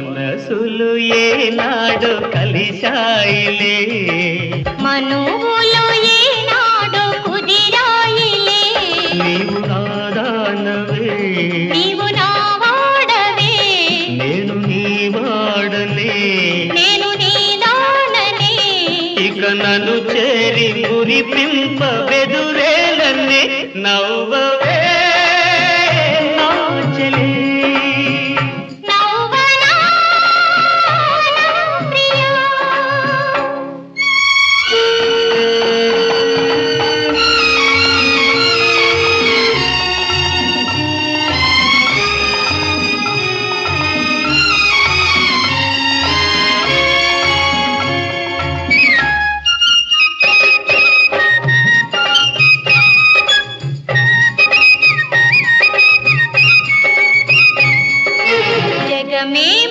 మనసులు ఏనాడు కలిశాయిలే, మనువులు ఏనాడు కుదిరాయిలే. నీవు నాదానవే, నీవు నా వాడవే, నేను నీ వాడనే, నేను నీ దాననే. ఇక నన్ను చేరి కురిపింప బెదురేలన్నీ నవ్వు